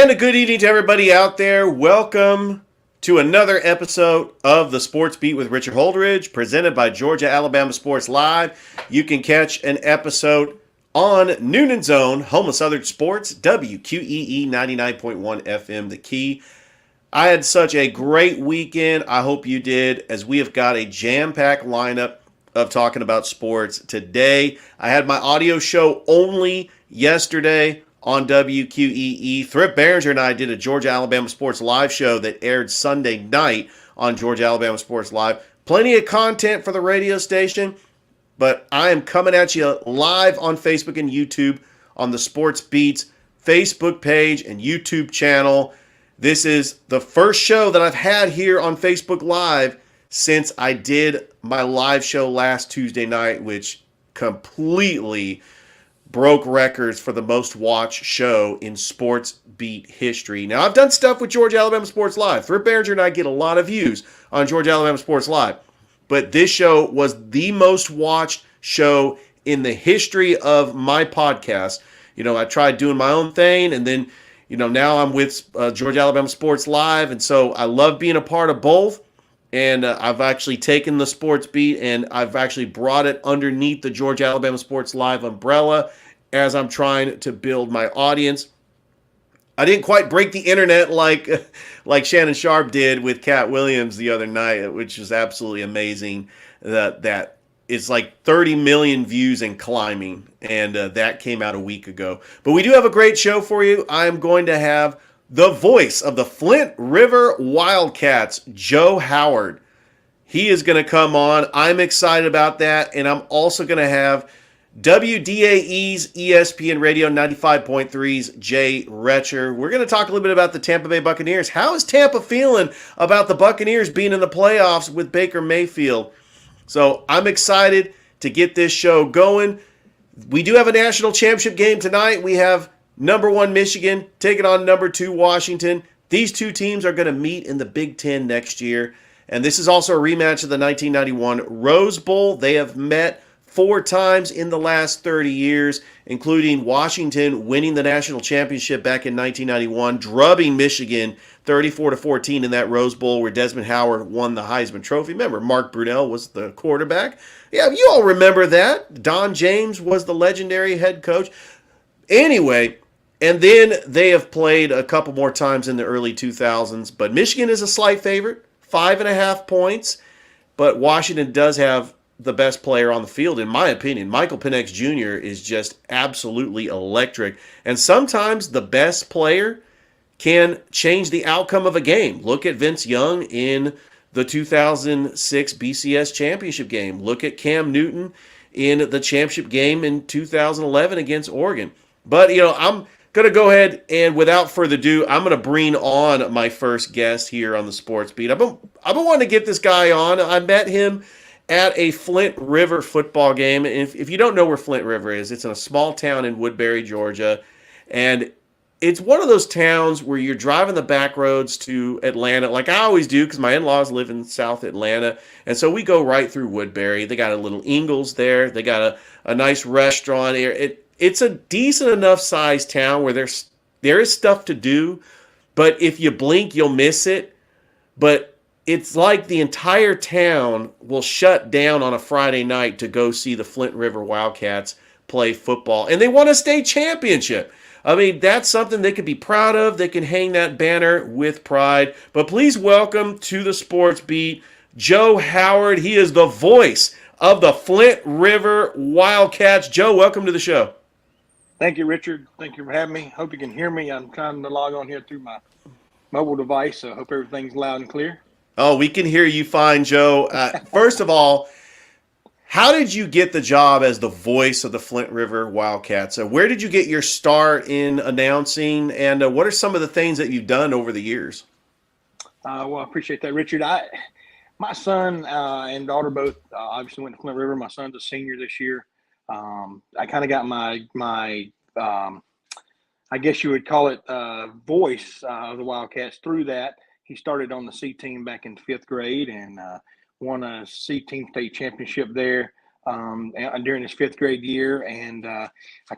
And a good evening to everybody out there. Welcome to another episode of the Sports Beat with Recher Holdridge, presented by Georgia Alabama Sports Live. You can catch an episode on Noon and Zone, home of Southern Sports, WQEE 99.1 FM, The Key. I had such a great weekend. I hope you did, as we have got a jam-packed lineup of talking about sports today. I had my audio show only yesterday on WQEE. Thrift Behringer and I did a Georgia Alabama Sports Live show that aired Sunday night on Georgia Alabama Sports Live. Plenty of content for the radio station, but I am coming at you live on Facebook and YouTube on the Sports Beats Facebook page and YouTube channel. This is the first show that I've had here on Facebook Live since I did my live show last Tuesday night, which completely broke records for the most watched show in Sports Beat history. Now, I've done stuff with Georgia Alabama Sports Live. Thrift Behringer and I get a lot of views on Georgia Alabama Sports Live. But this show was the most watched show in the history of my podcast. You know, I tried doing my own thing, and then, you know, now I'm with Georgia Alabama Sports Live, and so I love being a part of both. And I've actually taken the Sports Beat and I've actually brought it underneath the Georgia Alabama Sports Live umbrella as I'm trying to build my audience. I didn't quite break the internet like Shannon Sharp did with Cat Williams the other night, which was absolutely amazing. That it's like 30 million views and climbing, and that came out a week ago. But we do have a great show for you. I'm going to have the voice of the Flint River Wildcats, Joe Howard. He is going to come on. I'm excited about that. And I'm also going to have WDAE's ESPN Radio 95.3's Jay Recher. We're going to talk a little bit about the Tampa Bay Buccaneers. How is Tampa feeling about the Buccaneers being in the playoffs with Baker Mayfield? So I'm excited to get this show going. We do have a national championship game tonight. We have number 1 Michigan taking on number 2 Washington. These two teams are going to meet in the Big Ten next year. And this is also a rematch of the 1991 Rose Bowl. They have met 4 times in the last 30 years, including Washington winning the national championship back in 1991, drubbing Michigan 34-14 in that Rose Bowl where Desmond Howard won the Heisman Trophy. Remember, Mark Brunell was the quarterback. Yeah, you all remember that. Don James was the legendary head coach. Anyway, and then they have played a couple more times in the early 2000s, but Michigan is a slight favorite, 5.5 points, but Washington does have the best player on the field, in my opinion. Michael Penix Jr. is just absolutely electric, and sometimes the best player can change the outcome of a game. Look at Vince Young in the 2006 BCS championship game. Look at Cam Newton in the championship game in 2011 against Oregon. But, you know, I'm going to go ahead and, without further ado, I'm going to bring on my first guest here on the Sports Beat. I've been wanting to get this guy on. I met him at a Flint River football game. And if you don't know where Flint River is, it's in a small town in Woodbury, Georgia. And it's one of those towns where you're driving the back roads to Atlanta, like I always do, because my in-laws live in South Atlanta. And so we go right through Woodbury. They got a little Ingles there. They got a nice restaurant. It's a decent enough sized town where there is stuff to do, but if you blink, you'll miss it. But it's like the entire town will shut down on a Friday night to go see the Flint River Wildcats play football, and they won a state championship. I mean, that's something they can be proud of. They can hang that banner with pride. But please welcome to the Sports Beat, Joe Howard. He is the voice of the Flint River Wildcats. Joe, welcome to the show. Thank you, Richard. Thank you for having me. Hope you can hear me. I'm trying to log on here through my mobile device, so I hope everything's loud and clear. Oh, we can hear you fine, Joe. First of all, how did you get the job as the voice of the Flint River Wildcats? Where did you get your start in announcing, and what are some of the things that you've done over the years? Well, I appreciate that, Richard. My son and daughter both obviously went to Flint River. My son's a senior this year. I kind of got my I guess you would call it voice of the Wildcats through that. He started on the C team back in 5th grade and won a C team state championship there. and during his 5th grade year, and I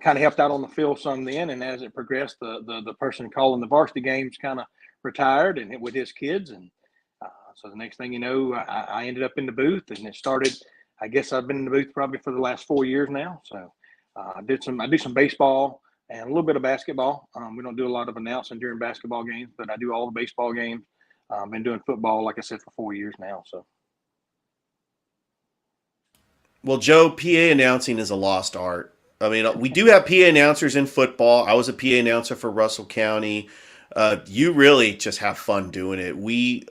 kind of helped out on the field some then. And as it progressed, the person calling the varsity games kind of retired, and with his kids, and so the next thing you know, I ended up in the booth, and it started. I guess I've been in the booth probably for the last 4 years now. So I do some baseball and a little bit of basketball. We don't do a lot of announcing during basketball games, but I do all the baseball games. Been doing football, like I said, for 4 years now. So. Well, Joe, PA announcing is a lost art. I mean, we do have PA announcers in football. I was a PA announcer for Russell County. You really just have fun doing it. We,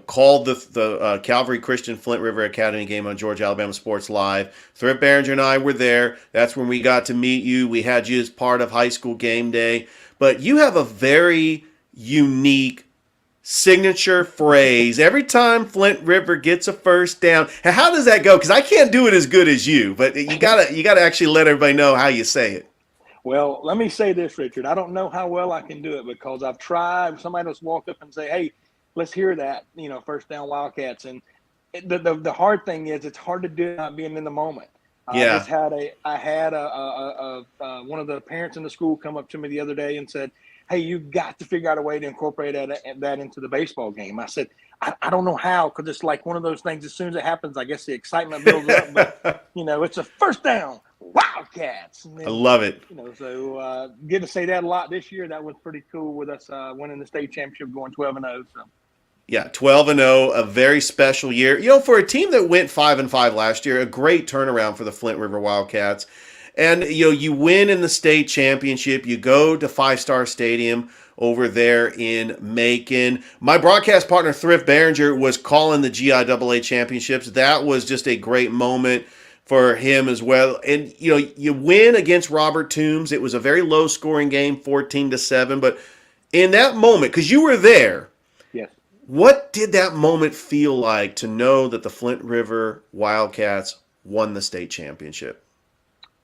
called the Calvary Christian Flint River Academy game on Georgia Alabama Sports Live. Thrift Behringer and I were there. That's when we got to meet you. We had you as part of high school game day. But you have a very unique signature phrase every time Flint River gets a first down. How does that go? Because I can't do it as good as you, but you gotta actually let everybody know how you say it. Well, let me say this, Richard. I don't know how well I can do it because I've tried. Somebody else walk up and say, "Hey, let's hear that," first down Wildcats. And the hard thing is it's hard to do it not being in the moment. Yeah. I had one of the parents in the school come up to me the other day and said, "Hey, you've got to figure out a way to incorporate that into the baseball game." I said, I don't know how, because it's like one of those things. As soon as it happens, I guess the excitement builds up. But it's a first down Wildcats. Then, I love it. So getting to say that a lot this year. That was pretty cool with us winning the state championship, going 12-0. So. Yeah, 12-0, a very special year. For a team that went 5-5 last year, a great turnaround for the Flint River Wildcats. And, you win in the state championship. You go to Five Star Stadium over there in Macon. My broadcast partner, Thrift Behringer, was calling the GIAA championships. That was just a great moment for him as well. And, you win against Robert Toombs. It was a very low-scoring game, 14-7. But in that moment, because you were there, yes. What did that moment feel like to know that the Flint River Wildcats won the state championship?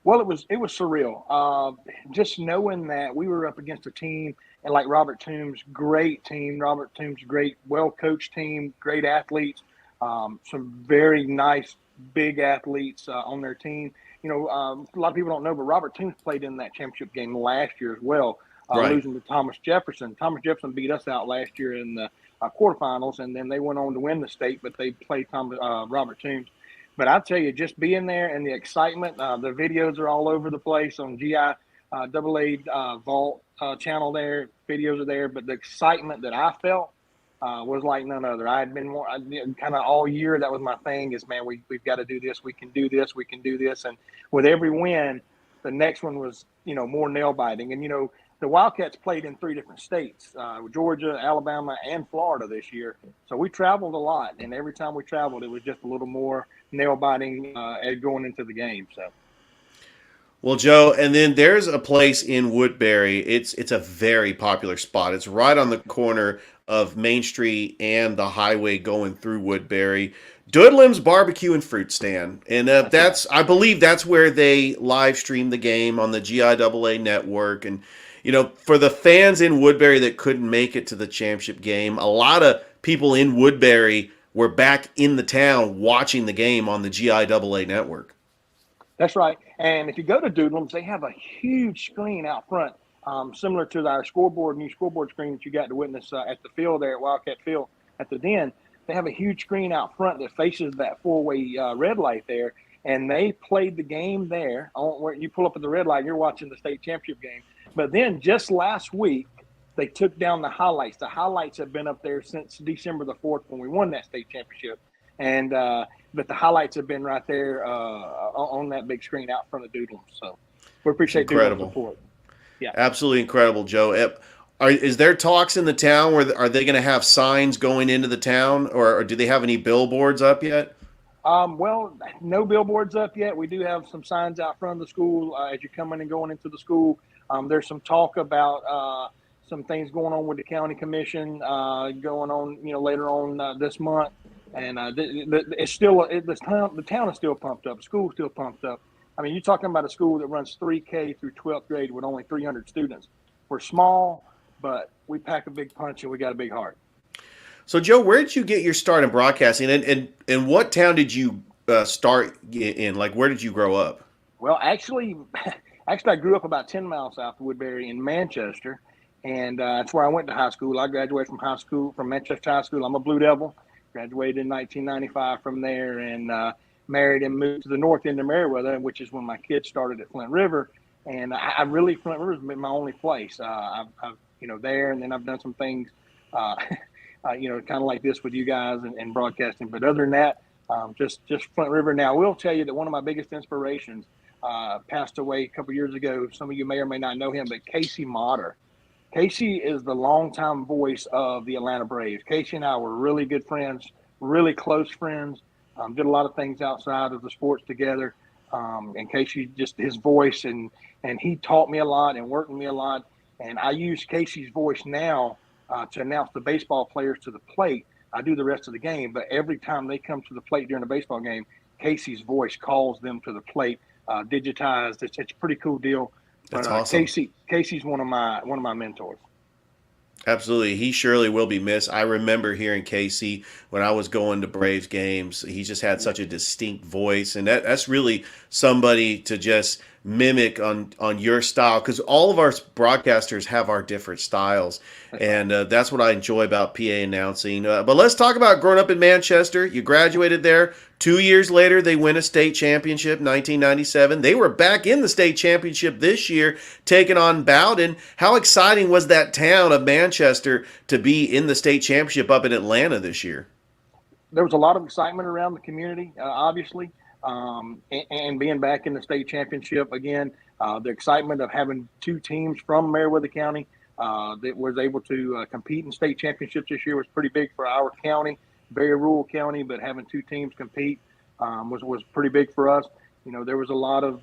Well, it was surreal. Just knowing that we were up against a team, and like Robert Toombs, great team. Robert Toombs, great, well-coached team, great athletes, some very nice, big athletes on their team. A lot of people don't know, but Robert Toombs played in that championship game last year as well, right. Losing to Thomas Jefferson. Thomas Jefferson beat us out last year in the quarterfinals, and then they went on to win the state, but they played Robert Toombs. But I'll tell you, just being there and the excitement, the videos are all over the place on GIAA Vault channel there. Videos are there. But the excitement that I felt was like none other. I had been kind of all year. That was my thing is, man, we've got to do this. We can do this. We can do this. And with every win, the next one was, more nail biting. And, the Wildcats played in 3 different states, Georgia, Alabama, and Florida this year. So we traveled a lot. And every time we traveled, it was just a little more nail biting going into the game. So, well, Joe, and then there's a place in Woodbury. It's a very popular spot. It's right on the corner of Main Street and the highway going through Woodbury. Doodlim's Barbecue and Fruit Stand, and I believe that's where they live stream the game on the GIAA network. And for the fans in Woodbury that couldn't make it to the championship game, a lot of people in Woodbury were back in the town watching the game on the GIAA network. That's right. And if you go to Doodlems, they have a huge screen out front, similar to our new scoreboard screen that you got to witness at the field there at Wildcat Field at the Den. They have a huge screen out front that faces that 4-way red light there. And they played the game there. Where you pull up at the red light, you're watching the state championship game. But then just last week, they took down the highlights. The highlights have been up there since December the 4th when we won that state championship. And but the highlights have been right there on that big screen out front of Doodlems. So we appreciate Doodlems' support. Yeah, absolutely incredible, Joe. Is there talks in the town where are they going to have signs going into the town, or do they have any billboards up yet? Well, no billboards up yet. We do have some signs out front of the school as you're coming and going into the school. There's some talk about some things going on with the county commission going on, later on this month. And it's still the town is still pumped up. The school's still pumped up. I mean, you're talking about a school that runs 3K through 12th grade with only 300 students. We're small, but we pack a big punch and we got a big heart. So, Joe, where did you get your start in broadcasting, and what town did you start in? Like, where did you grow up? Well, actually, I grew up about 10 miles south of Woodbury in Manchester, and that's where I went to high school. I graduated from high school, from Manchester High School. I'm a Blue Devil. Graduated in 1995 from there, and married and moved to the north end of Meriwether, which is when my kids started at Flint River. And Flint River has been my only place. I've there, and then I've done some things, kind of like this with you guys and broadcasting. But other than that, just Flint River. Now, I will tell you that one of my biggest inspirations passed away a couple years ago. Some of you may or may not know him, but Casey Motter. Casey is the longtime voice of the Atlanta Braves. Casey and I were really good friends, really close friends. Did a lot of things outside of the sports together. And Casey, just his voice, and he taught me a lot and worked with me a lot. And I use Casey's voice now to announce the baseball players to the plate. I do the rest of the game, but every time they come to the plate during a baseball game, Casey's voice calls them to the plate, digitized. It's a pretty cool deal. That's awesome. Casey's one of my mentors. Absolutely. He surely will be missed. I remember hearing Casey when I was going to Braves games. He just had such a distinct voice, and that's really somebody to just mimic on your style, because all of our broadcasters have our different styles, and that's what I enjoy about PA announcing. But let's talk about growing up in Manchester. You graduated there. 2 years later, they win a state championship, 1997. They were back in the state championship this year, taking on Bowden. How exciting was that town of Manchester to be in the state championship up in Atlanta this year? There was a lot of excitement around the community, obviously, and being back in the state championship again. The excitement of having two teams from Meriwether County that was able to compete in state championships this year was pretty big for our county. Very rural county, but having two teams compete was pretty big for us. There was a lot of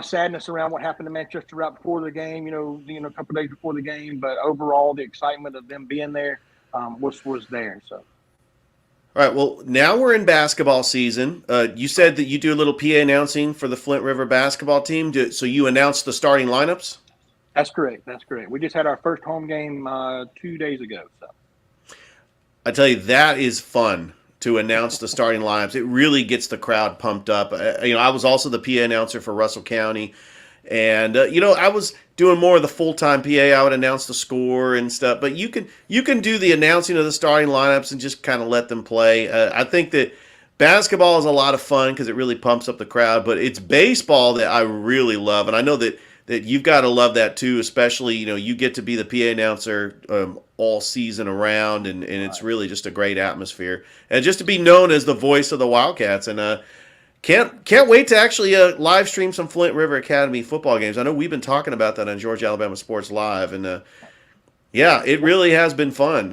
sadness around what happened to Manchester right before the game. A couple of days before the game, but overall, the excitement of them being there was there. So. All right. Well, now we're in basketball season. You said that you do a little PA announcing for the Flint River basketball team. So you announced the starting lineups? That's correct. We just had our first home game 2 days ago. So. I tell you, that is fun to announce the starting lineups. It really gets the crowd pumped up. I was also the PA announcer for Russell County, and I was doing more of the full-time PA. I would announce the score and stuff, but you can do the announcing of the starting lineups and just kind of let them play. I think that basketball is a lot of fun because it really pumps up the crowd, but it's baseball that I really love, and I know that you've got to love that too, especially, you get to be the PA announcer all season around, and it's really just a great atmosphere. And just to be known as the voice of the Wildcats, and can't wait to actually live stream some Flint River Academy football games. I know we've been talking about that on Georgia Alabama Sports Live, and yeah, it really has been fun.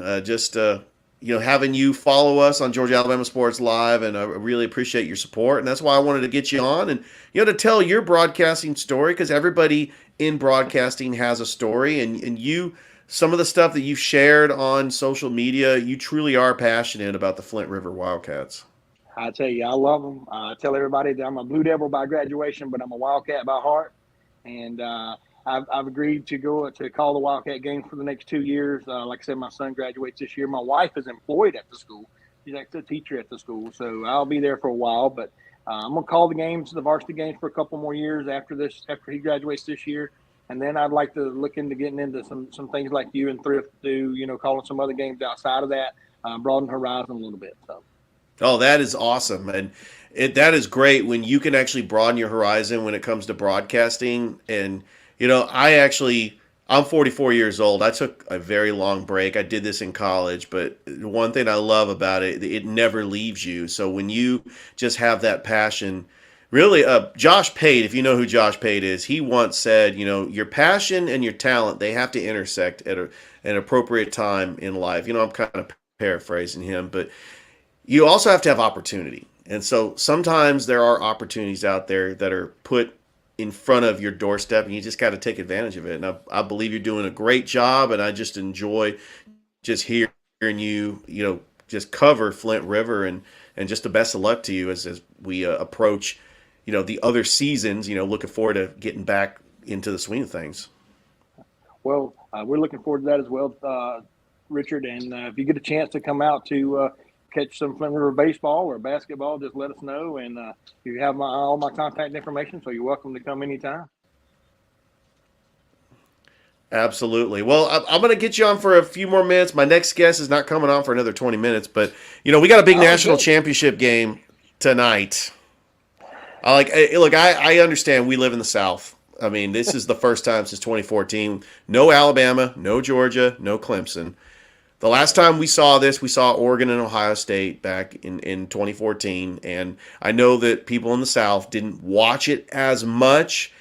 Having you follow us on Georgia Alabama Sports Live, and I really appreciate your support, and that's why I wanted to get you on and to tell your broadcasting story, because everybody in broadcasting has a story, and you, some of the stuff that you've shared on social media, you truly are passionate about the Flint River Wildcats. I tell you, I love them. I tell everybody that I'm a Blue Devil by graduation, but I'm a Wildcat by heart, and I've agreed to go to call the Wildcat games for the next 2 years. Like I said, my son graduates this year. My wife is employed at the school. She's actually a teacher at the school, so I'll be there for a while. But I'm gonna call the games, the varsity games, for a couple more years after he graduates this year, and then I'd like to look into getting into some things like you and Thrift do. Calling some other games outside of that, broaden horizon a little bit. So. Oh, that is awesome, and that is great when you can actually broaden your horizon when it comes to broadcasting. And I'm 44 years old. I took a very long break. I did this in college, but one thing I love about it, it never leaves you. So when you just have that passion, really, Josh Pate, if you know who Josh Pate is, he once said, your passion and your talent, they have to intersect at an appropriate time in life. I'm kind of paraphrasing him, but you also have to have opportunity. And so sometimes there are opportunities out there that are put in front of your doorstep, and you just got to take advantage of it. And I believe you're doing a great job, and I just enjoy just hearing you, just cover Flint River, and just the best of luck to you as we approach, the other seasons, looking forward to getting back into the swing of things. Well, we're looking forward to that as well, Richard. And if you get a chance to come out to catch some Flint River baseball or basketball, just let us know. And you have all my contact information, so you're welcome to come anytime. Absolutely. Well, I'm going to get you on for a few more minutes. My next guest is not coming on for another 20 minutes, but we got a big national championship game tonight. I understand we live in the South. I mean, this is the first time since 2014. No Alabama, no Georgia, no Clemson. The last time we saw this, we saw Oregon and Ohio State back in 2014, and I know that people in the South didn't watch it as much.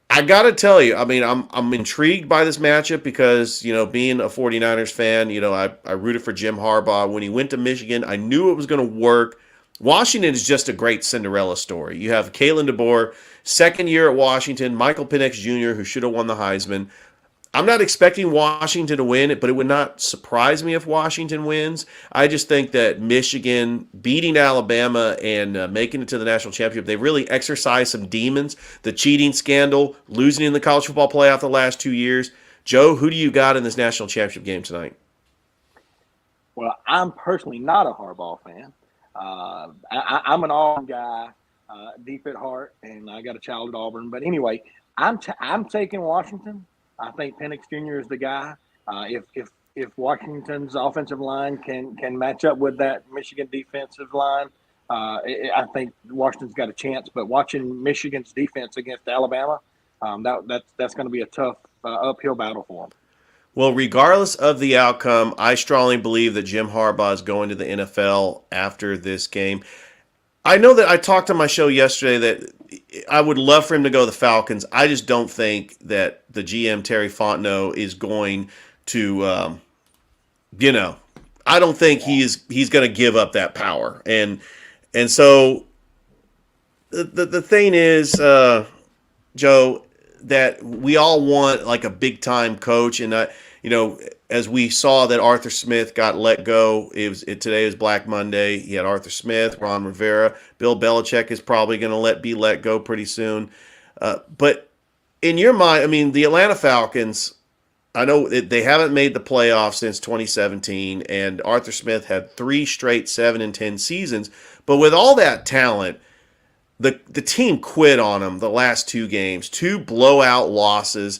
I got to tell you, I mean, I'm intrigued by this matchup because, being a 49ers fan, I rooted for Jim Harbaugh. When he went to Michigan, I knew it was going to work. Washington is just a great Cinderella story. You have Kalen DeBoer, second year at Washington, Michael Penix Jr., who should have won the Heisman. I'm not expecting Washington to win it, but it would not surprise me if Washington wins. I just think that Michigan beating Alabama and making it to the national championship, they really exercised some demons. The cheating scandal, losing in the college football playoff the last 2 years. Joe, who do you got in this national championship game tonight? Well, I'm personally not a Harbaugh fan. I'm an Auburn guy, deep at heart, and I got a child at Auburn. But anyway, I'm taking Washington. I think Penix Jr. is the guy. If Washington's offensive line can match up with that Michigan defensive line, I think Washington's got a chance. But watching Michigan's defense against Alabama, that's going to be a tough uphill battle for them. Well, regardless of the outcome, I strongly believe that Jim Harbaugh is going to the NFL after this game. I know that I talked on my show yesterday that I would love for him to go to the Falcons. I just don't think that the GM, Terry Fontenot, is going to, I don't think he's going to give up that power. And so the thing is, Joe, that we all want like a big-time coach. And, as we saw that Arthur Smith got let go, today was Black Monday. He had Arthur Smith, Ron Rivera. Bill Belichick is probably going to be let go pretty soon. But in your mind, I mean, the Atlanta Falcons, I know they haven't made the playoffs since 2017, and Arthur Smith had 3 straight 7-10 seasons. But with all that talent, the team quit on them the last 2 games, 2 blowout losses.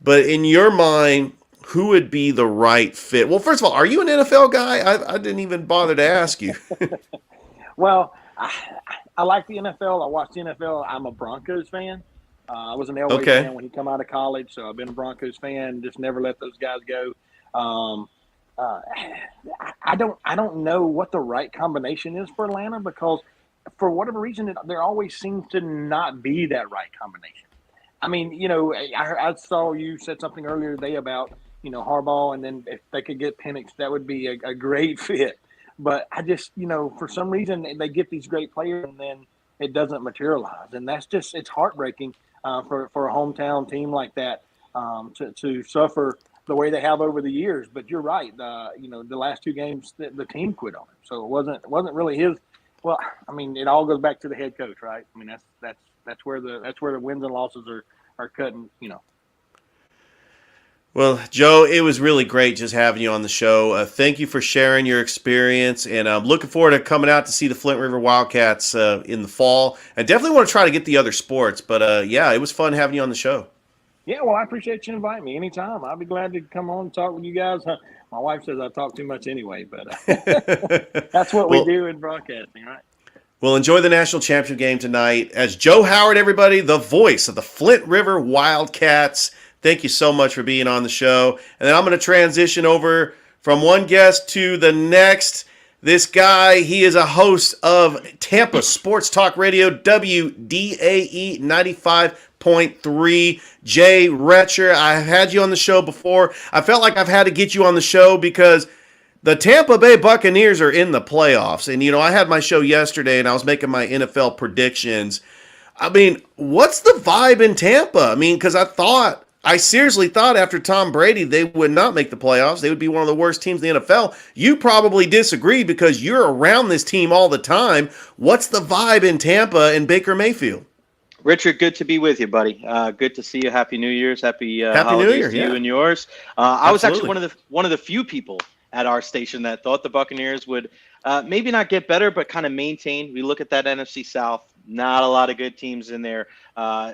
But in your mind, who would be the right fit? Well, first of all, are you an NFL guy? I didn't even bother to ask you. Well, I like the NFL. I watch the NFL. I'm a Broncos fan. I was an Elway fan when he come out of college, so I've been a Broncos fan. Just never let those guys go. I don't know what the right combination is for Atlanta because for whatever reason, there always seems to not be that right combination. I mean, I saw you said something earlier today about, Harbaugh, and then if they could get Penix, that would be a great fit. But I just, for some reason, they get these great players and then it doesn't materialize. And that's just, it's heartbreaking for a hometown team like that to suffer the way they have over the years. But you're right. The last 2 games, the team quit on him. So it wasn't really his. Well, I mean, it all goes back to the head coach, right? I mean, that's where the wins and losses are cutting, Well, Joe, it was really great just having you on the show. Thank you for sharing your experience, and I'm looking forward to coming out to see the Flint River Wildcats in the fall. I definitely want to try to get the other sports, but it was fun having you on the show. Yeah, well, I appreciate you inviting me anytime. I'll be glad to come on and talk with you guys. My wife says I talk too much anyway, but that's what we do in broadcasting, right? Well, enjoy the national championship game tonight. As Joe Howard, everybody, the voice of the Flint River Wildcats. Thank you so much for being on the show. And then I'm going to transition over from one guest to the next. This guy, he is a host of Tampa Sports Talk Radio, WDAE 95.3. Jay Recher, I've had you on the show before. I felt like I've had to get you on the show because the Tampa Bay Buccaneers are in the playoffs. And, I had my show yesterday and I was making my NFL predictions. I mean, what's the vibe in Tampa? I mean, because I seriously thought after Tom Brady, they would not make the playoffs. They would be one of the worst teams in the NFL. You probably disagree because you're around this team all the time. What's the vibe in Tampa and Baker Mayfield? Richard, good to be with you, buddy. Good to see you. Happy New Year's. Happy holidays New Year, to you and yours. I was actually one of the few people at our station that thought the Buccaneers would maybe not get better, but kind of maintain. We look at that NFC South, not a lot of good teams in there.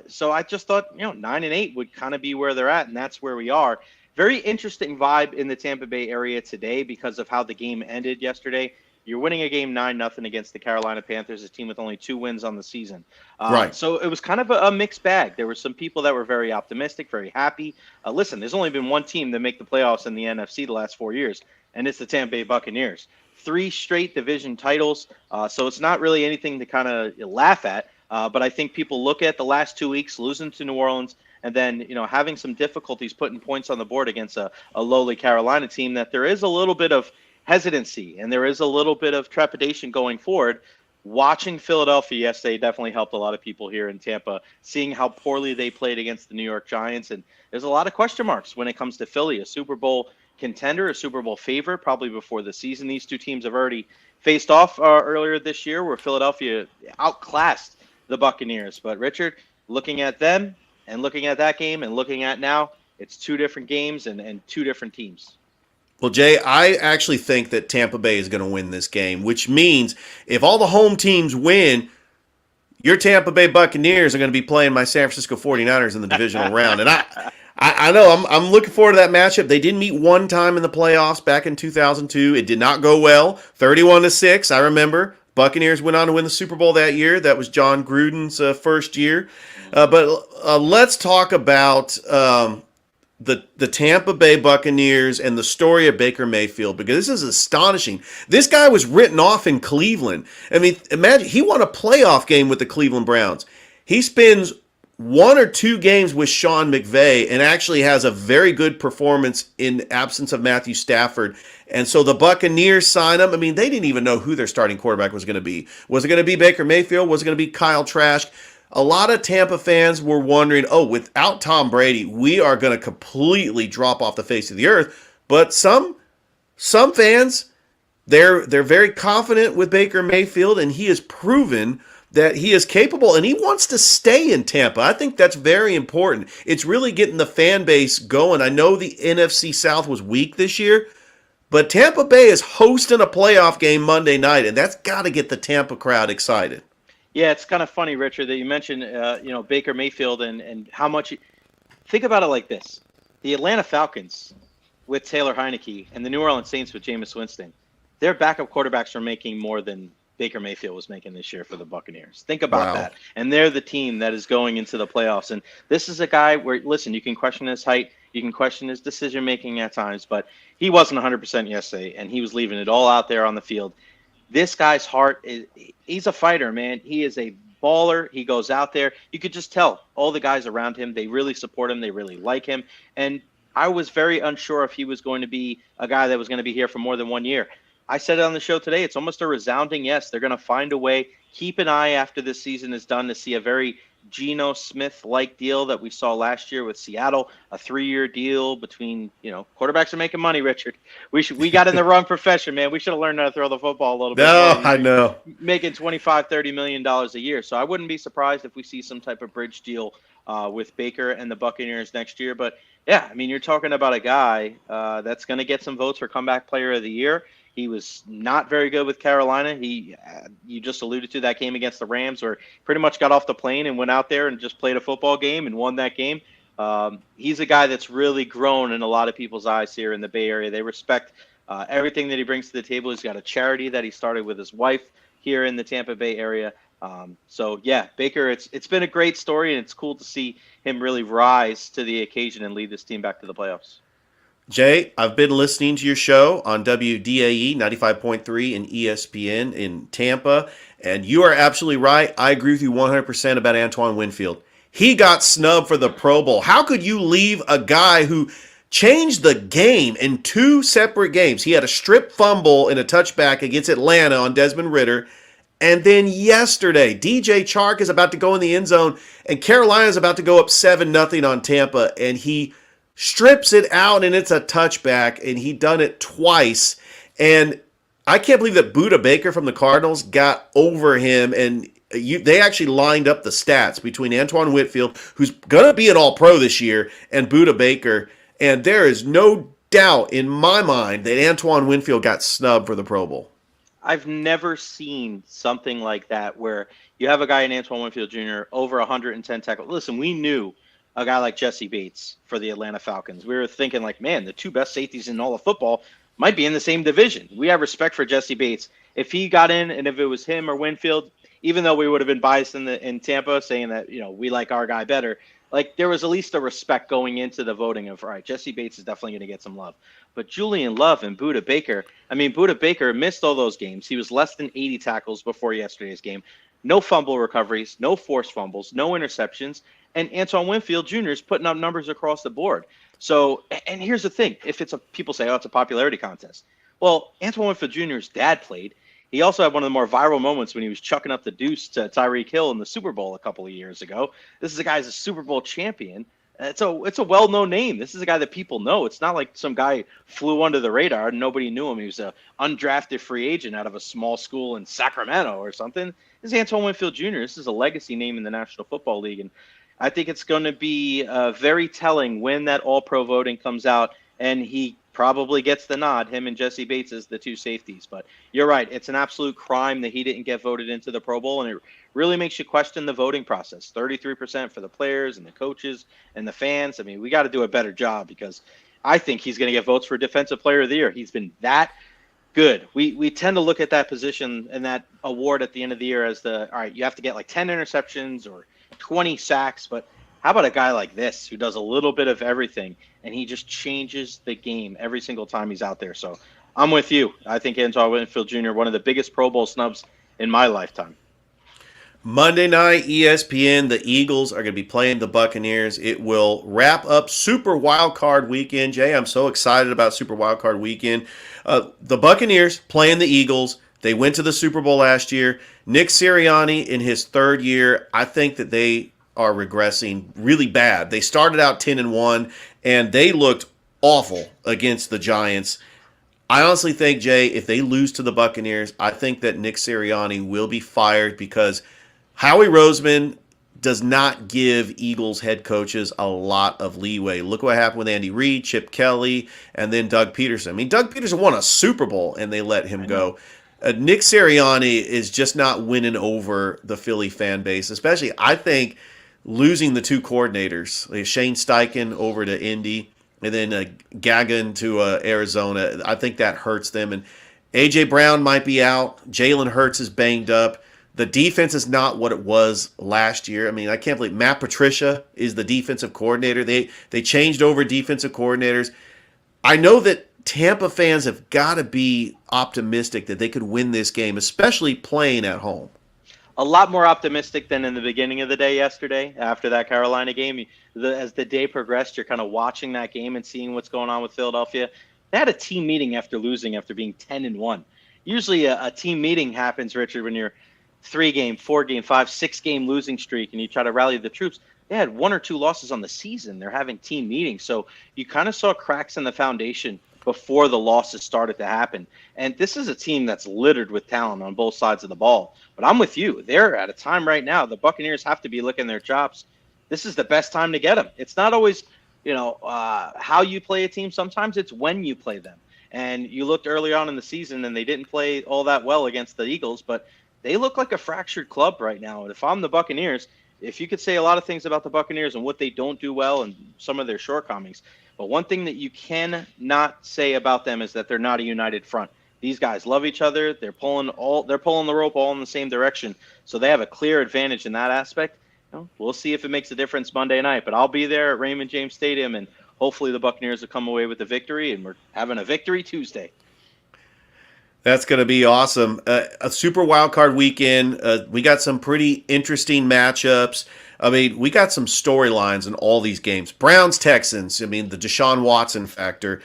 So I just thought, 9-8 would kind of be where they're at, and that's where we are. Very interesting vibe in the Tampa Bay area today because of how the game ended yesterday. You're winning a game 9-0 against the Carolina Panthers, a team with only 2 wins on the season. Right. So it was kind of a mixed bag. There were some people that were very optimistic, very happy. Listen, there's only been one team that make the playoffs in the NFC the last 4 years, and it's the Tampa Bay Buccaneers. 3 straight division titles, so it's not really anything to kind of laugh at. But I think people look at the last 2 weeks, losing to New Orleans, and then having some difficulties putting points on the board against a lowly Carolina team, that there is a little bit of hesitancy and there is a little bit of trepidation going forward. Watching Philadelphia yesterday definitely helped a lot of people here in Tampa, seeing how poorly they played against the New York Giants. And there's a lot of question marks when it comes to Philly, a Super Bowl contender, a Super Bowl favorite, probably before the season. These two teams have already faced off earlier this year, where Philadelphia outclassed the Buccaneers. But Richard, looking at them and looking at that game and looking at now, it's 2 different games and 2 different teams. Well, Jay, I actually think that Tampa Bay is going to win this game, which means if all the home teams win, your Tampa Bay Buccaneers are going to be playing my San Francisco 49ers in the divisional round. And I know I'm looking forward to that matchup. They did meet one time in the playoffs back in 2002. It did not go well, 31-6. I remember Buccaneers went on to win the Super Bowl that year. That was John Gruden's first year. But let's talk about the Tampa Bay Buccaneers and the story of Baker Mayfield, because this is astonishing. This guy was written off in Cleveland. I mean, imagine he won a playoff game with the Cleveland Browns. He spends 1 or 2 games with Sean McVay and actually has a very good performance in absence of Matthew Stafford. And so the Buccaneers sign him. I mean, they didn't even know who their starting quarterback was going to be. Was it going to be Baker Mayfield? Was it going to be Kyle Trask? A lot of Tampa fans were wondering, without Tom Brady, we are going to completely drop off the face of the earth. But some fans, they're very confident with Baker Mayfield, and he has proven that he is capable, and he wants to stay in Tampa. I think that's very important. It's really getting the fan base going. I know the NFC South was weak this year, but Tampa Bay is hosting a playoff game Monday night, and that's got to get the Tampa crowd excited. Yeah, it's kind of funny, Richard, that you mentioned, Baker Mayfield and how much. Think about it like this: the Atlanta Falcons with Taylor Heineke and the New Orleans Saints with Jameis Winston, their backup quarterbacks are making more than Baker Mayfield was making this year for the Buccaneers. Think about that. And they're the team that is going into the playoffs. And this is a guy where, listen, you can question his height, you can question his decision making at times, but he wasn't 100% yesterday, and he was leaving it all out there on the field. This guy's heart he's a fighter, man. He is a baller. He goes out there. You could just tell all the guys around him, they really support him. They really like him. And I was very unsure if he was going to be a guy that was going to be here for more than 1 year. I said it on the show today. It's almost a resounding yes. They're going to find a way. Keep an eye after this season is done to see a very Geno Smith-like deal that we saw last year with Seattle, a 3-year deal between, quarterbacks are making money, Richard. We got in the wrong profession, man. We should have learned how to throw the football a little bit. No, I know. Making $25-30 million a year. So I wouldn't be surprised if we see some type of bridge deal with Baker and the Buccaneers next year. But, yeah, I mean, you're talking about a guy that's going to get some votes for comeback player of the year. He was not very good with Carolina. You just alluded to that game against the Rams, where pretty much got off the plane and went out there and just played a football game and won that game. He's a guy that's really grown in a lot of people's eyes here in the Bay Area. They respect everything that he brings to the table. He's got a charity that he started with his wife here in the Tampa Bay area. So, yeah, Baker, it's been a great story, and it's cool to see him really rise to the occasion and lead this team back to the playoffs. Jay, I've been listening to your show on WDAE 95.3 and ESPN in Tampa, and you are absolutely right. I agree with you 100% about Antoine Winfield. He got snubbed for the Pro Bowl. How could you leave a guy who changed the game in 2 separate games? He had a strip fumble and a touchback against Atlanta on Desmond Ridder, and then yesterday, DJ Chark is about to go in the end zone, and Carolina is about to go up 7-0 on Tampa, and he strips it out, and it's a touchback, and he done it twice. And I can't believe that Budda Baker from the Cardinals got over him, and they actually lined up the stats between Antoine Winfield, who's going to be an All-Pro this year, and Budda Baker, and there is no doubt in my mind that Antoine Winfield got snubbed for the Pro Bowl. I've never seen something like that where you have a guy in Antoine Winfield Jr. over 110 tackles. Listen, we knew a guy like Jesse Bates for the Atlanta Falcons. We were thinking like, man, the two best safeties in all of football might be in the same division. We have respect for Jesse Bates. If he got in and if it was him or Winfield, even though we would have been biased in Tampa saying that, we like our guy better, like there was at least a respect going into the voting of, all right, Jesse Bates is definitely going to get some love. But Julian Love and Budda Baker, Budda Baker missed all those games. He was less than 80 tackles before yesterday's game. No fumble recoveries, no forced fumbles, no interceptions. And Antoine Winfield Jr. is putting up numbers across the board. So, and here's the thing. People say, it's a popularity contest. Well, Antoine Winfield Jr.'s dad played. He also had one of the more viral moments when he was chucking up the deuce to Tyreek Hill in the Super Bowl a couple of years ago. This is a guy who's a Super Bowl champion. It's a well-known name. This is a guy that people know. It's not like some guy flew under the radar and nobody knew him. He was an undrafted free agent out of a small school in Sacramento or something. This is Antoine Winfield Jr. This is a legacy name in the National Football League. And I think it's going to be very telling when that all-pro voting comes out and he probably gets the nod, him and Jesse Bates as the two safeties. But you're right. It's an absolute crime that he didn't get voted into the Pro Bowl, and it really makes you question the voting process. 33% for the players and the coaches and the fans. We got to do a better job because I think he's going to get votes for Defensive Player of the Year. He's been that good. We tend to look at that position and that award at the end of the year as all right, you have to get like 10 interceptions or 20 sacks, but how about a guy like this who does a little bit of everything and he just changes the game every single time he's out there? So I'm with you. I think Antoine Winfield Jr., one of the biggest Pro Bowl snubs in my lifetime. Monday night, ESPN, the Eagles are going to be playing the Buccaneers. It will wrap up Super Wildcard Weekend. Jay, I'm so excited about Super Wildcard Weekend. The Buccaneers playing the Eagles. They went to the Super Bowl last year. Nick Sirianni in his third year, I think that they are regressing really bad. They started out 10-1, and they looked awful against the Giants. I honestly think, Jay, if they lose to the Buccaneers, I think that Nick Sirianni will be fired because Howie Roseman does not give Eagles head coaches a lot of leeway. Look what happened with Andy Reid, Chip Kelly, and then Doug Peterson. Doug Peterson won a Super Bowl, and they let him go. Nick Sirianni is just not winning over the Philly fan base, especially, I think, losing the two coordinators, like Shane Steichen over to Indy and then Gagnon to Arizona. I think that hurts them. And A.J. Brown might be out. Jalen Hurts is banged up. The defense is not what it was last year. I can't believe Matt Patricia is the defensive coordinator. They changed over defensive coordinators. I know that Tampa fans have got to be optimistic that they could win this game, especially playing at home. A lot more optimistic than in the beginning of the day yesterday after that Carolina game. As the day progressed, you're kind of watching that game and seeing what's going on with Philadelphia. They had a team meeting after losing, after being 10-1. Usually a team meeting happens, Richard, when you're 3-game, 4-game, 5, 6-game losing streak and you try to rally the troops. They had 1 or 2 losses on the season. They're having team meetings. So you kind of saw cracks in the foundation before the losses started to happen. And this is a team that's littered with talent on both sides of the ball. But I'm with you. They're at a time right now. The Buccaneers have to be licking their chops. This is the best time to get them. It's not always, how you play a team. Sometimes it's when you play them. And you looked early on in the season and they didn't play all that well against the Eagles, but they look like a fractured club right now. And if I'm the Buccaneers, if you could say a lot of things about the Buccaneers and what they don't do well and some of their shortcomings, but one thing that you cannot say about them is that they're not a united front. These guys love each other. They're pulling the rope all in the same direction. So they have a clear advantage in that aspect. We'll see if it makes a difference Monday night, but I'll be there at Raymond James Stadium, and hopefully the Buccaneers will come away with the victory, and we're having a victory Tuesday. That's going to be awesome. A Super Wildcard Weekend. We got some pretty interesting matchups. We got some storylines in all these games. Browns, Texans. The Deshaun Watson factor.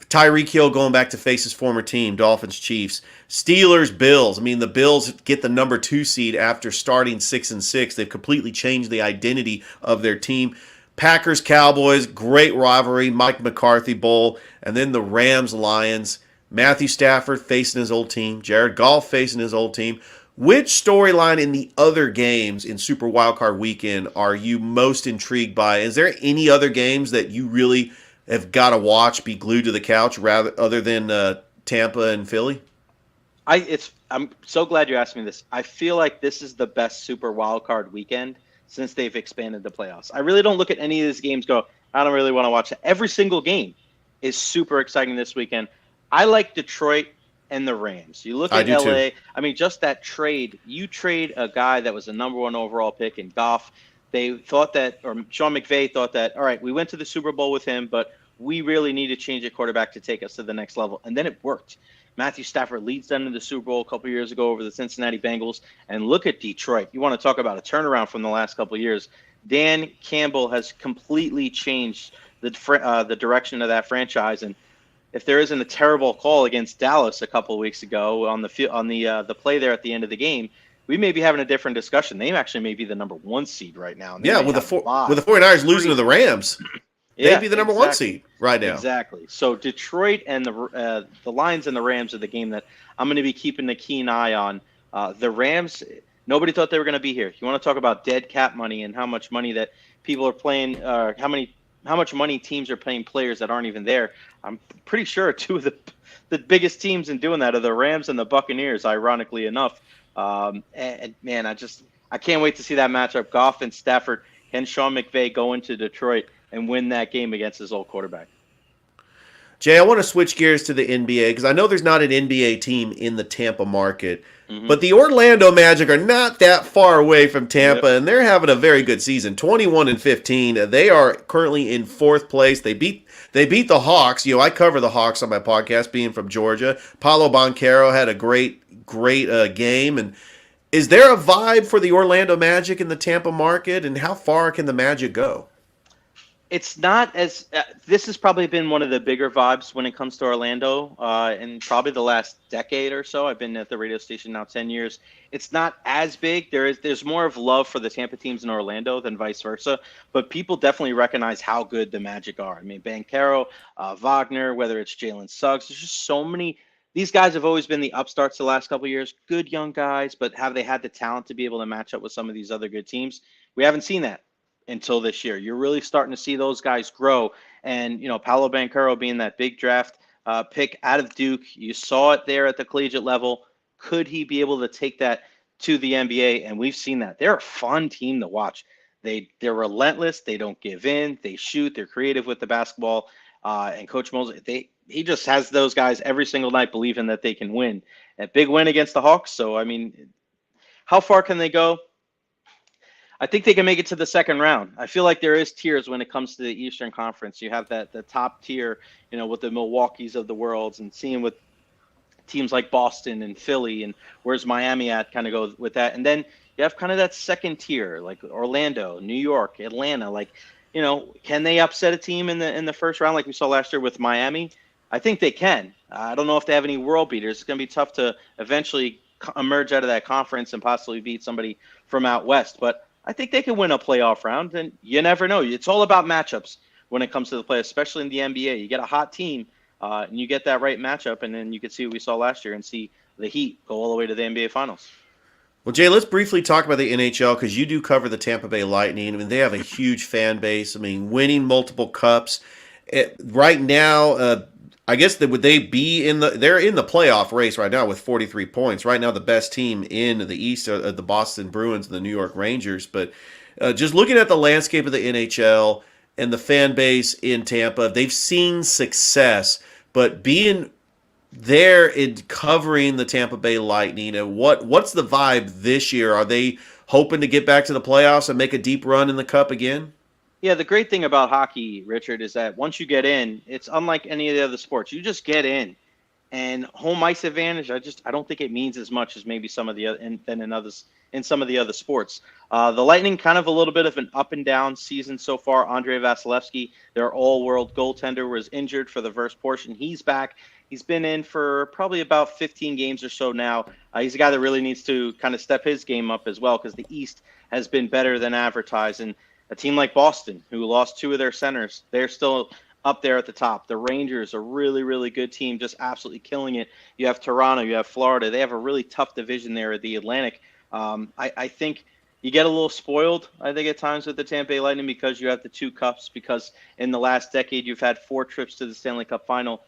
Tyreek Hill going back to face his former team, Dolphins, Chiefs. Steelers, Bills. The Bills get the number 2 seed after starting 6-6. They've completely changed the identity of their team. Packers, Cowboys, great rivalry, Mike McCarthy Bowl. And then the Rams, Lions. Matthew Stafford facing his old team. Jared Goff facing his old team. Which storyline in the other games in Super Wildcard Weekend are you most intrigued by? Is there any other games that you really have got to watch, be glued to the couch, rather other than Tampa and Philly? I'm so glad you asked me this. I feel like this is the best Super Wildcard weekend since they've expanded the playoffs. I really don't look at any of these games go, I don't really want to watch it. Every single game is super exciting this weekend. I like Detroit and the Rams. You look at LA, too. I mean, just that trade. You trade a guy that was the number 1 overall pick in Goff. They thought that, or Sean McVay thought that, all right, we went to the Super Bowl with him, but we really need to change a quarterback to take us to the next level. And then it worked. Matthew Stafford leads them to the Super Bowl a couple years ago over the Cincinnati Bengals. And look at Detroit. You want to talk about a turnaround from the last couple of years. Dan Campbell has completely changed the direction of that franchise. And if there isn't a terrible call against Dallas a couple of weeks ago on the play there at the end of the game, we may be having a different discussion. They actually may be the number 1 seed right now. Yeah, with the 49ers losing to the Rams. They'd be the number 1 seed right now. Exactly. So Detroit and the Lions and the Rams are the game that I'm going to be keeping a keen eye on. The Rams, nobody thought they were going to be here. You want to talk about dead cap money and how much money that people are playing, how much money teams are paying players that aren't even there. I'm pretty sure 2 of the biggest teams in doing that are the Rams and the Buccaneers, ironically enough. And man, I can't wait to see that matchup. Goff and Stafford. Can Sean McVay go into Detroit and win that game against his old quarterback? Jay, I want to switch gears to the NBA because I know there's not an NBA team in the Tampa market, but the Orlando Magic are not that far away from Tampa, and they're having a very good season, 21-15. They are currently in 4th place. They beat the Hawks. I cover the Hawks on my podcast, being from Georgia. Paolo Banchero had a great game. And is there a vibe for the Orlando Magic in the Tampa market, and how far can the Magic go? It's not as this has probably been one of the bigger vibes when it comes to Orlando in probably the last decade or so. I've been at the radio station now 10 years. It's not as big. There's more of love for the Tampa teams in Orlando than vice versa, but people definitely recognize how good the Magic are. I mean, Banchero, Wagner, whether it's Jalen Suggs, there's just so many. These guys have always been the upstarts the last couple of years. Good young guys, but have they had the talent to be able to match up with some of these other good teams? We haven't seen that until this year. You're really starting to see those guys grow. And, Paolo Banchero being that big draft pick out of Duke, you saw it there at the collegiate level. Could he be able to take that to the NBA? And we've seen that. They're a fun team to watch. They're relentless. They don't give in. They shoot. They're creative with the basketball. And Coach Mosley, he just has those guys every single night believing that they can win. A big win against the Hawks. So, I mean, how far can they go? I think they can make it to the second round. I feel like there is tiers when it comes to the Eastern Conference. You have the top tier, with the Milwaukees of the world, and seeing with teams like Boston and Philly, and where's Miami at, kind of go with that. And then you have kind of that second tier, like Orlando, New York, Atlanta. Like, can they upset a team in the first round like we saw last year with Miami? I think they can. I don't know if they have any world beaters. It's going to be tough to eventually emerge out of that conference and possibly beat somebody from out west. But I think they can win a playoff round, and you never know. It's all about matchups when it comes to the play, especially in the NBA. You get a hot team, and you get that right matchup, and then you can see what we saw last year and see the Heat go all the way to the NBA Finals. Well, Jay, let's briefly talk about the NHL because you do cover the Tampa Bay Lightning. I mean, they have a huge fan base. I mean, winning multiple cups. Right now, I guess they're in the playoff race right now with 43 points. Right now, the best team in the East are the Boston Bruins and the New York Rangers. But just looking at the landscape of the NHL and the fan base in Tampa, they've seen success. But being there in covering the Tampa Bay Lightning, and what's the vibe this year? Are they hoping to get back to the playoffs and make a deep run in the Cup again? Yeah, the great thing about hockey, Richard, is that once you get in, it's unlike any of the other sports. You just get in, and home ice advantage. I don't think it means as much as maybe some of the other in some of the other sports. The Lightning kind of a little bit of an up and down season so far. Andrei Vasilevsky, their all-world goaltender, was injured for the first portion. He's back. He's been in for probably about 15 games or so now. He's a guy that really needs to kind of step his game up as well because the East has been better than advertised. And a team like Boston, who lost 2 of their centers, they're still up there at the top. The Rangers, a really, really good team, just absolutely killing it. You have Toronto, you have Florida. They have a really tough division there at the Atlantic. I think you get a little spoiled, I think, at times with the Tampa Bay Lightning because you have the 2 cups, because in the last decade you've had 4 trips to the Stanley Cup final.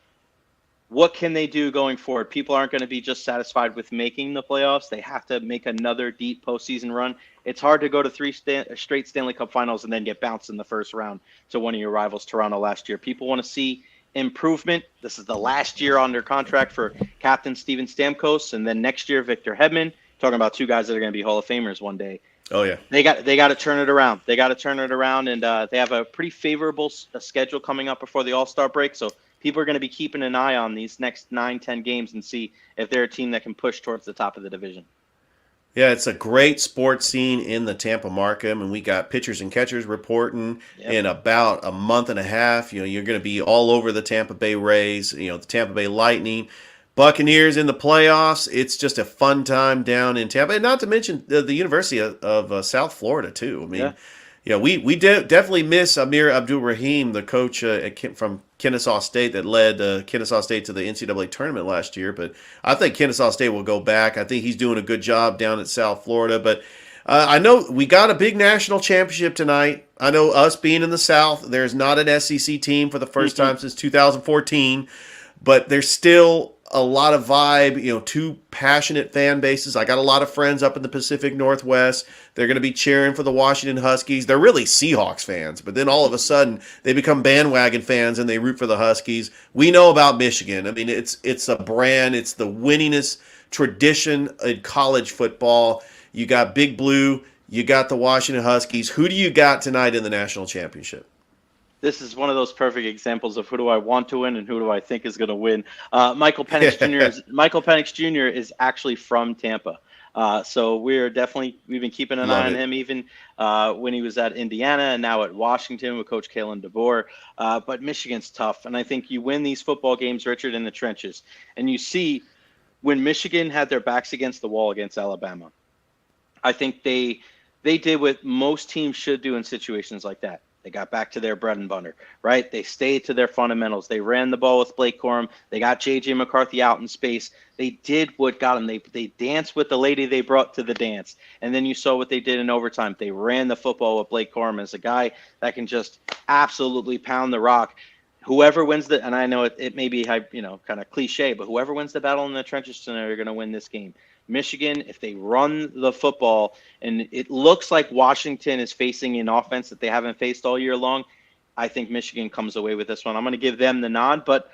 What can they do going forward? People aren't going to be just satisfied with making the playoffs. They have to make another deep postseason run. It's hard to go to 3 straight Stanley Cup finals and then get bounced in the first round to one of your rivals, Toronto, last year. People want to see improvement. This is the last year on their contract for Captain Steven Stamkos, and then next year, Victor Hedman. Talking about 2 guys that are going to be Hall of Famers one day. Oh, yeah. They got to turn it around. They got to turn it around, and they have a pretty favorable schedule coming up before the All-Star break. So people are going to be keeping an eye on these next 9-10 games and see if they're a team that can push towards the top of the division. Yeah, it's a great sports scene in the Tampa market. I mean, we got pitchers and catchers reporting in about a month and a half. You know, you're going to be all over the Tampa Bay Rays, you know, the Tampa Bay Lightning, Buccaneers in the playoffs. It's just a fun time down in Tampa, and not to mention the University of South Florida too. I mean, you know, we definitely miss Amir Abdul-Rahim, the coach from Kennesaw State that led Kennesaw State to the NCAA tournament last year. But I think Kennesaw State will go back. I think he's doing a good job down at South Florida. But I know we got a big national championship tonight. I know us being in the South, there's not an SEC team for the first time since 2014, but there's still a lot of vibe, you know, 2 passionate fan bases. I got a lot of friends up in the Pacific Northwest. They're going to be cheering for the Washington Huskies. They're really Seahawks fans, but then all of a sudden they become bandwagon fans and they root for the Huskies. We know about Michigan. I mean, it's a brand. It's the winningest tradition in college football. You got Big Blue. You got the Washington Huskies. Who do you got tonight in the national championship? This is one of those perfect examples of who do I want to win and who do I think is going to win. Michael Penix Jr. is actually from Tampa. So we've been keeping an eye on him even when he was at Indiana and now at Washington with Coach Kalen DeBoer. But Michigan's tough. And I think you win these football games, Richard, in the trenches. And you see when Michigan had their backs against the wall against Alabama, I think they did what most teams should do in situations like that. They got back to their bread and butter, right? They stayed to their fundamentals. They ran the ball with Blake Corum. They got J.J. McCarthy out in space. They did what got them. They danced with the lady they brought to the dance. And then you saw what they did in overtime. They ran the football with Blake Corum as a guy that can just absolutely pound the rock. Whoever wins and I know it may be, you know, kind of cliche, but whoever wins the battle in the trenches tonight are going to win this game. Michigan, if they run the football, and it looks like Washington is facing an offense that they haven't faced all year long, I think Michigan comes away with this one. I'm going to give them the nod, but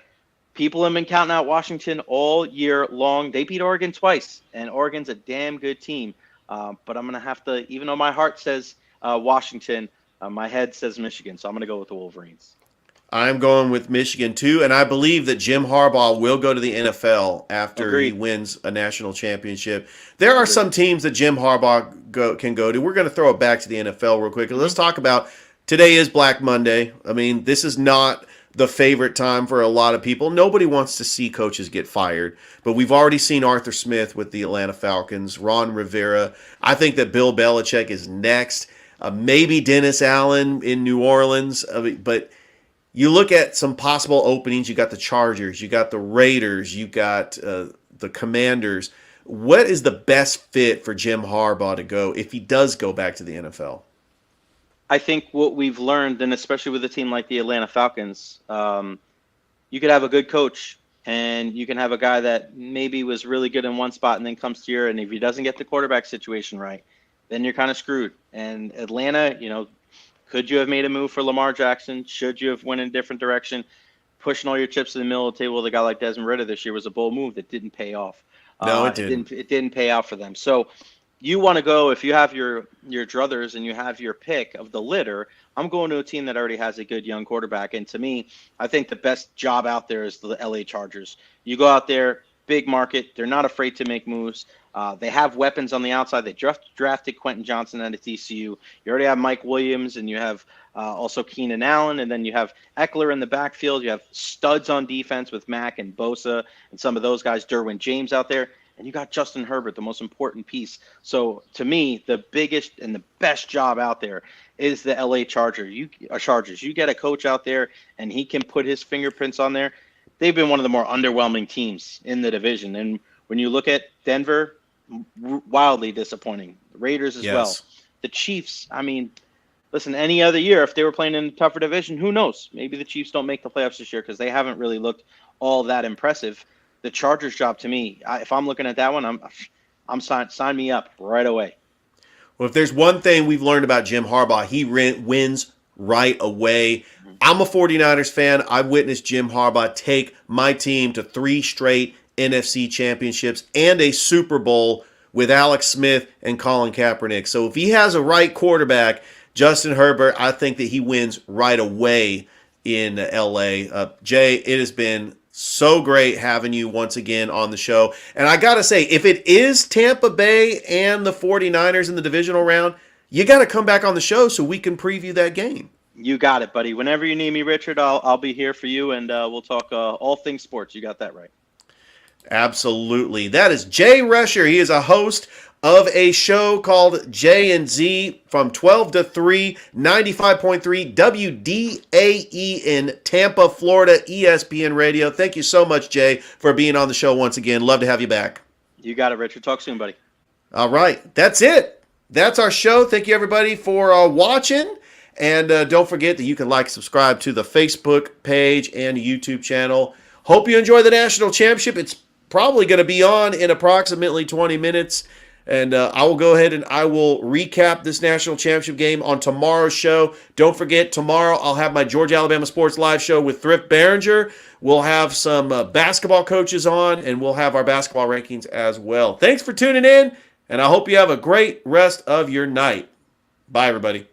people have been counting out Washington all year long. They beat Oregon twice, and Oregon's a damn good team. But I'm going to have to, even though my heart says Washington, my head says Michigan, so I'm going to go with the Wolverines. I'm going with Michigan, too, and I believe that Jim Harbaugh will go to the NFL after he wins a national championship. There are some teams that Jim Harbaugh can go to. We're going to throw it back to the NFL real quick. Let's talk about today is Black Monday. I mean, this is not the favorite time for a lot of people. Nobody wants to see coaches get fired, but we've already seen Arthur Smith with the Atlanta Falcons, Ron Rivera. I think that Bill Belichick is next. Maybe Dennis Allen in New Orleans, but you look at some possible openings. You got the Chargers, you got the Raiders, you got the Commanders. What is the best fit for Jim Harbaugh to go if he does go back to the NFL? I think what we've learned, and especially with a team like the Atlanta Falcons, you could have a good coach and you can have a guy that maybe was really good in one spot and then comes to you, and if he doesn't get the quarterback situation right, then you're kind of screwed. And Atlanta, you know, could you have made a move for Lamar Jackson? Should you have went in a different direction? Pushing all your chips to the middle of the table with a guy like Desmond Ridder this year was a bold move that didn't pay off. No, it didn't. It didn't pay out for them. So you want to go, if you have your druthers and you have your pick of the litter, I'm going to a team that already has a good young quarterback. And to me, I think the best job out there is the LA Chargers. You go out there, big market. They're not afraid to make moves. They have weapons on the outside. They drafted Quentin Johnson out of TCU. You already have Mike Williams, and you have also Keenan Allen, and then you have Eckler in the backfield. You have studs on defense with Mack and Bosa and some of those guys, Derwin James out there. And you got Justin Herbert, the most important piece. So to me, the biggest and the best job out there is the LA Chargers. You get a coach out there, and he can put his fingerprints on there. They've been one of the more underwhelming teams in the division. And when you look at Denver, wildly disappointing. The Raiders as well. the Chiefs, I mean, listen, any other year, if they were playing in a tougher division, who knows? Maybe the Chiefs don't make the playoffs this year because they haven't really looked all that impressive. The Chargers job, to me, if I'm looking at that one, I'm sign me up right away. Well, if there's one thing we've learned about Jim Harbaugh, he wins right away. I'm a 49ers fan. I've witnessed Jim Harbaugh take my team to 3 straight NFC championships and a Super Bowl with Alex Smith and Colin Kaepernick. So if he has a right quarterback, Justin Herbert, I think that he wins right away in LA. Jay, it has been so great having you once again on the show. And I got to say, if it is Tampa Bay and the 49ers in the divisional round, you got to come back on the show so we can preview that game. You got it, buddy. Whenever you need me, Richard, I'll be here for you, and we'll talk all things sports. You got that right. Absolutely. That is Jay Recher. He is a host of a show called J and Z from 12 to 3, 95.3 WDAE in Tampa, Florida, ESPN Radio. Thank you so much, Jay, for being on the show once again. Love to have you back. You got it, Richard. Talk soon, buddy. All right. That's it. That's our show. Thank you, everybody, for watching. And don't forget that you can subscribe to the Facebook page and YouTube channel. Hope you enjoy the national championship. It's probably going to be on in approximately 20 minutes. And I will go ahead and I will recap this national championship game on tomorrow's show. Don't forget, tomorrow I'll have my Georgia-Alabama Sports Live show with Thrift Behringer. We'll have some basketball coaches on, and we'll have our basketball rankings as well. Thanks for tuning in, and I hope you have a great rest of your night. Bye, everybody.